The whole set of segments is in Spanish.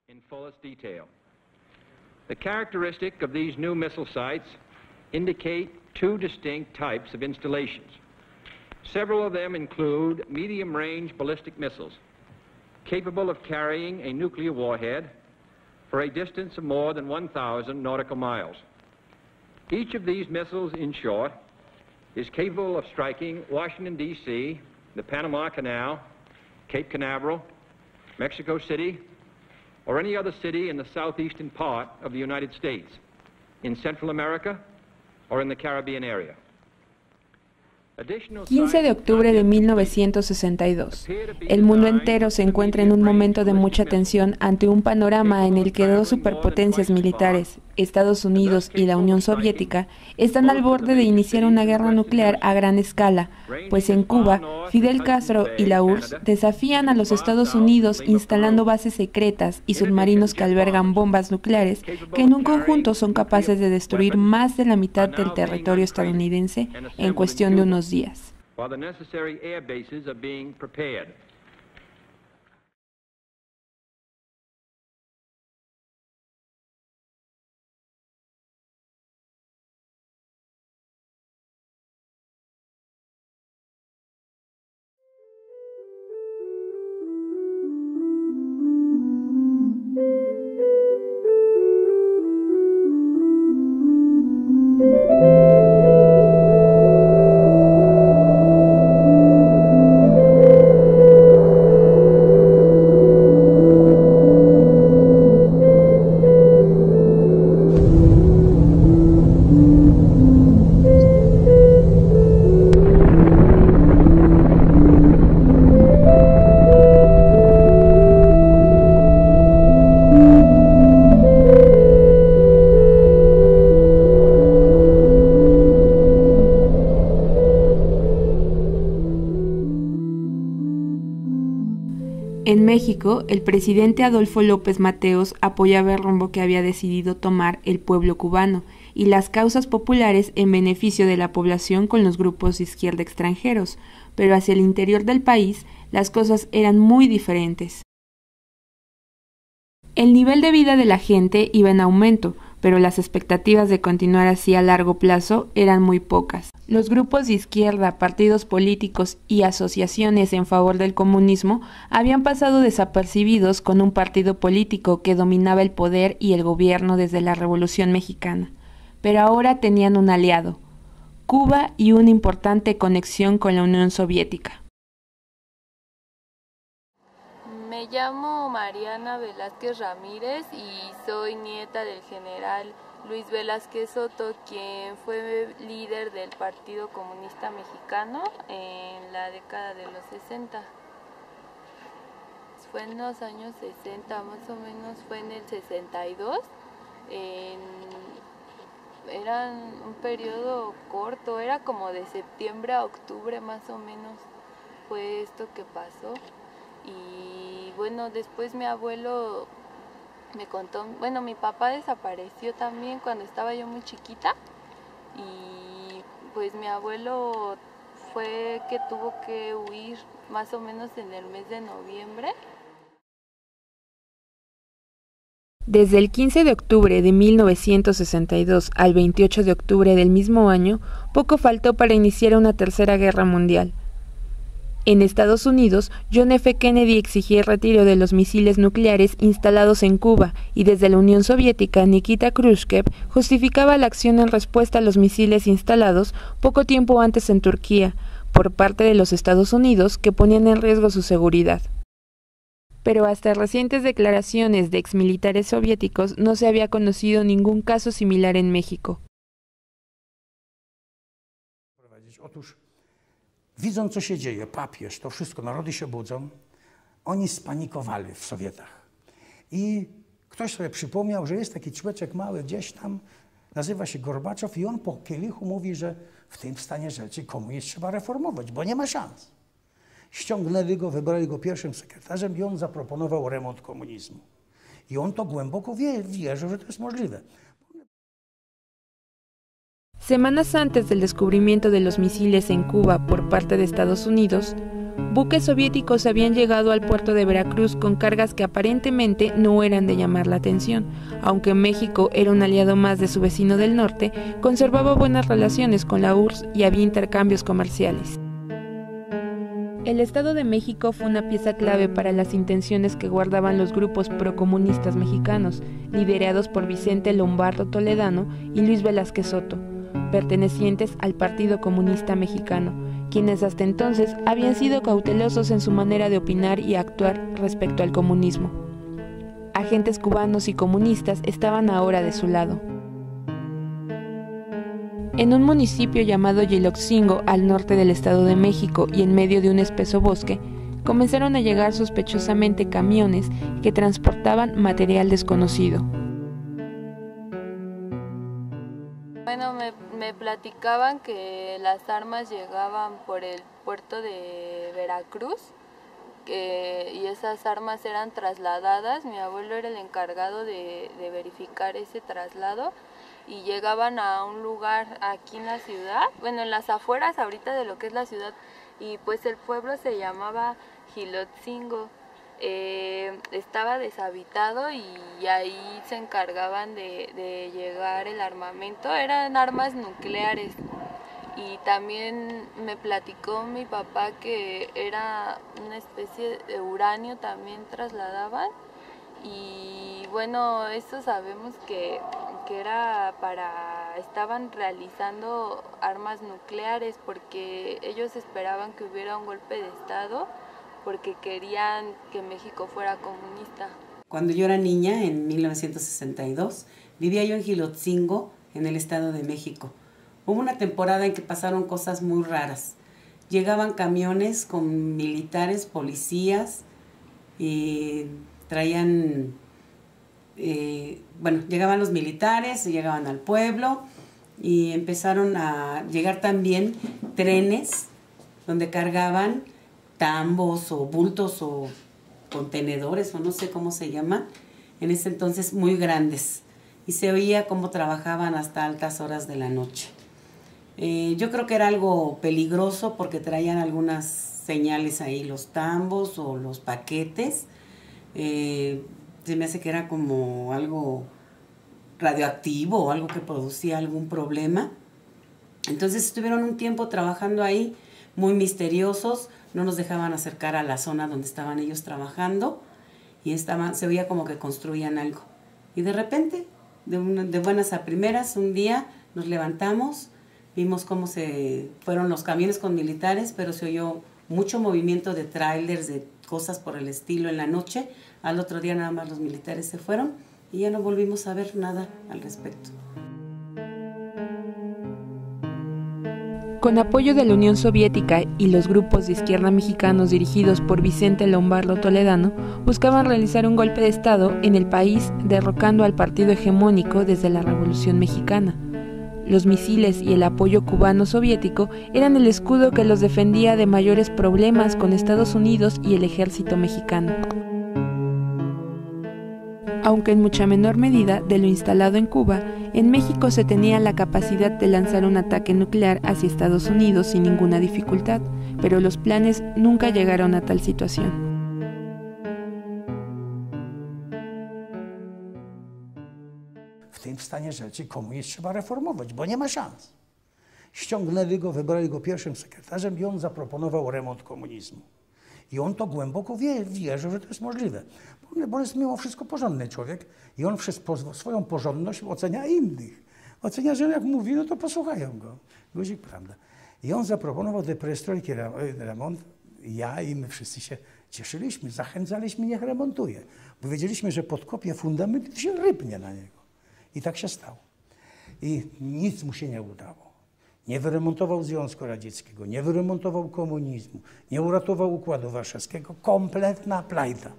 in fullest detail. The characteristic of these new missile sites indicate two distinct types of installations. Several of them include medium-range ballistic missiles capable of carrying a nuclear warhead for a distance of more than 1,000 nautical miles. Each of these missiles, in short, is capable of striking Washington, D.C., the Panama Canal, Cape Canaveral, Mexico City, or any other city in the southeastern part of the United States, in Central America, or in the Caribbean area. 15 de octubre de 1962. El mundo entero se encuentra en un momento de mucha tensión ante un panorama en el que dos superpotencias militares, Estados Unidos y la Unión Soviética, están al borde de iniciar una guerra nuclear a gran escala, pues en Cuba, Fidel Castro y la URSS desafían a los Estados Unidos instalando bases secretas y submarinos que albergan bombas nucleares que en un conjunto son capaces de destruir más de la mitad del territorio estadounidense en cuestión de unos días. En México, el presidente Adolfo López Mateos apoyaba el rumbo que había decidido tomar el pueblo cubano y las causas populares en beneficio de la población con los grupos de izquierda extranjeros, pero hacia el interior del país las cosas eran muy diferentes. El nivel de vida de la gente iba en aumento, pero las expectativas de continuar así a largo plazo eran muy pocas. Los grupos de izquierda, partidos políticos y asociaciones en favor del comunismo habían pasado desapercibidos con un partido político que dominaba el poder y el gobierno desde la Revolución Mexicana. Pero ahora tenían un aliado, Cuba, y una importante conexión con la Unión Soviética. Me llamo Mariana Velázquez Ramírez y soy nieta del general Luis Velázquez Soto, quien fue líder del Partido Comunista Mexicano en la década de los 60. Fue en los años 60, más o menos fue en el 62. Era un periodo corto, era como de septiembre a octubre más o menos fue esto que pasó. Y bueno, después mi abuelo me contó, bueno, mi papá desapareció también cuando estaba yo muy chiquita y pues mi abuelo fue que tuvo que huir más o menos en el mes de noviembre. Desde el 15 de octubre de 1962 al 28 de octubre del mismo año, poco faltó para iniciar una tercera guerra mundial. En Estados Unidos, John F. Kennedy exigía el retiro de los misiles nucleares instalados en Cuba y desde la Unión Soviética, Nikita Khrushchev justificaba la acción en respuesta a los misiles instalados poco tiempo antes en Turquía, por parte de los Estados Unidos, que ponían en riesgo su seguridad. Pero hasta recientes declaraciones de exmilitares soviéticos no se había conocido ningún caso similar en México. Widząc, co się dzieje, papież, to wszystko, narody się budzą, oni spanikowali w Sowietach. I ktoś sobie przypomniał, że jest taki człowieczek mały gdzieś tam, nazywa się Gorbaczow i on po kielichu mówi, że w tym stanie rzeczy komunizm trzeba reformować, bo nie ma szans. Ściągnęli go, wybrali go pierwszym sekretarzem i on zaproponował remont komunizmu. I on to głęboko wierzył, że to jest możliwe. Semanas antes del descubrimiento de los misiles en Cuba por parte de Estados Unidos, buques soviéticos habían llegado al puerto de Veracruz con cargas que aparentemente no eran de llamar la atención. Aunque México era un aliado más de su vecino del norte, conservaba buenas relaciones con la URSS y había intercambios comerciales. El Estado de México fue una pieza clave para las intenciones que guardaban los grupos procomunistas mexicanos, liderados por Vicente Lombardo Toledano y Luis Velázquez Soto, pertenecientes al Partido Comunista Mexicano, quienes hasta entonces habían sido cautelosos en su manera de opinar y actuar respecto al comunismo. Agentes cubanos y comunistas estaban ahora de su lado. En un municipio llamado Yilotzingo, al norte del Estado de México y en medio de un espeso bosque, comenzaron a llegar sospechosamente camiones que transportaban material desconocido. Bueno, me platicaban que las armas llegaban por el puerto de Veracruz y esas armas eran trasladadas. Mi abuelo era el encargado de verificar ese traslado y llegaban a un lugar aquí en la ciudad, bueno, en las afueras ahorita de lo que es la ciudad, y pues el pueblo se llamaba Yilotzingo. Estaba deshabitado y ahí se encargaban de llegar el armamento, eran armas nucleares. Y también me platicó mi papá que era una especie de uranio, también trasladaban. Y bueno, esto sabemos que era estaban realizando armas nucleares porque ellos esperaban que hubiera un golpe de estado porque querían que México fuera comunista. Cuando yo era niña, en 1962, vivía yo en Yilotzingo, en el Estado de México. Hubo una temporada en que pasaron cosas muy raras. Llegaban camiones con militares, policías, y traían, llegaban los militares, llegaban al pueblo y empezaron a llegar también trenes donde cargaban tambos o bultos o contenedores o no sé cómo se llaman, en ese entonces muy grandes, y se oía cómo trabajaban hasta altas horas de la noche. Yo creo que era algo peligroso porque traían algunas señales ahí, los tambos o los paquetes. Se me hace que era como algo radioactivo o algo que producía algún problema. Entonces estuvieron un tiempo trabajando ahí, muy misteriosos, no nos dejaban acercar a la zona donde estaban ellos trabajando y se veía como que construían algo. Y de repente, de buenas a primeras, un día nos levantamos, vimos cómo se fueron los camiones con militares, pero se oyó mucho movimiento de trailers, de cosas por el estilo en la noche. Al otro día nada más los militares se fueron y ya no volvimos a ver nada al respecto. Con apoyo de la Unión Soviética y los grupos de izquierda mexicanos dirigidos por Vicente Lombardo Toledano, buscaban realizar un golpe de Estado en el país, derrocando al partido hegemónico desde la Revolución Mexicana. Los misiles y el apoyo cubano-soviético eran el escudo que los defendía de mayores problemas con Estados Unidos y el ejército mexicano. Aunque en mucha menor medida de lo instalado en Cuba, en México se tenía la capacidad de lanzar un ataque nuclear hacia Estados Unidos sin ninguna dificultad, pero los planes nunca llegaron a tal situación. W tym stanie rzeczy komunizm trzeba reformować, bo nie ma szans. Ściągnęli go, wybrali go pierwszym sekretarzem i on zaproponował remont komunizmu. I on to głęboko wierzy, że to jest możliwe. Bo on jest mimo wszystko porządny człowiek i on przez swoją porządność ocenia innych. Ocenia, że jak mówi, no to posłuchają go. Guzik, prawda. I on zaproponował do perestrojki remont. Ja i my wszyscy się cieszyliśmy, zachęcaliśmy, niech remontuje. Bo wiedzieliśmy, że podkopie fundament i się rypnie na niego. I tak się stało. I nic mu się nie udało. Nie wyremontował Związku Radzieckiego, nie wyremontował komunizmu, nie uratował Układu Warszawskiego. Kompletna plajta.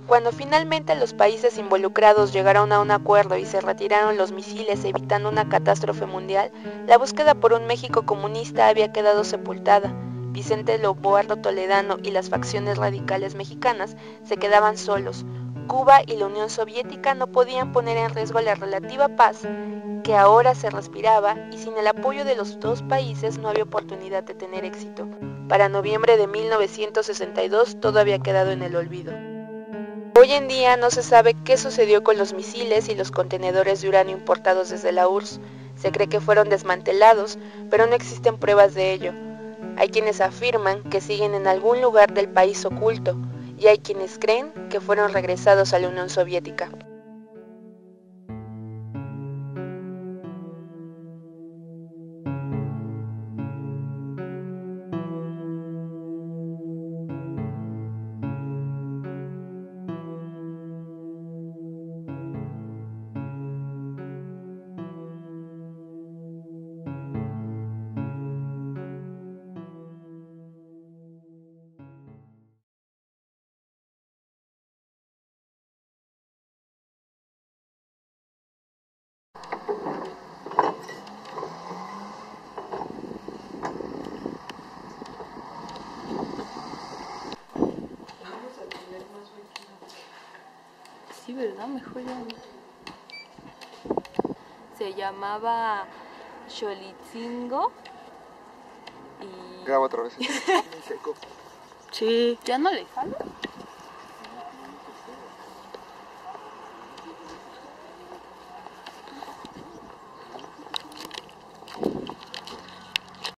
Cuando finalmente los países involucrados llegaron a un acuerdo y se retiraron los misiles evitando una catástrofe mundial, la búsqueda por un México comunista había quedado sepultada. Vicente Lombardo Toledano y las facciones radicales mexicanas se quedaban solos. Cuba y la Unión Soviética no podían poner en riesgo la relativa paz que ahora se respiraba, y sin el apoyo de los dos países no había oportunidad de tener éxito. Para noviembre de 1962 todo había quedado en el olvido. Hoy en día no se sabe qué sucedió con los misiles y los contenedores de uranio importados desde la URSS. Se cree que fueron desmantelados, pero no existen pruebas de ello. Hay quienes afirman que siguen en algún lugar del país oculto, y hay quienes creen que fueron regresados a la Unión Soviética. Sí, ¿verdad? Mejor ya no. Se llamaba Xolitzingo y... Graba otra vez. Sí. ¿Ya no le jalo?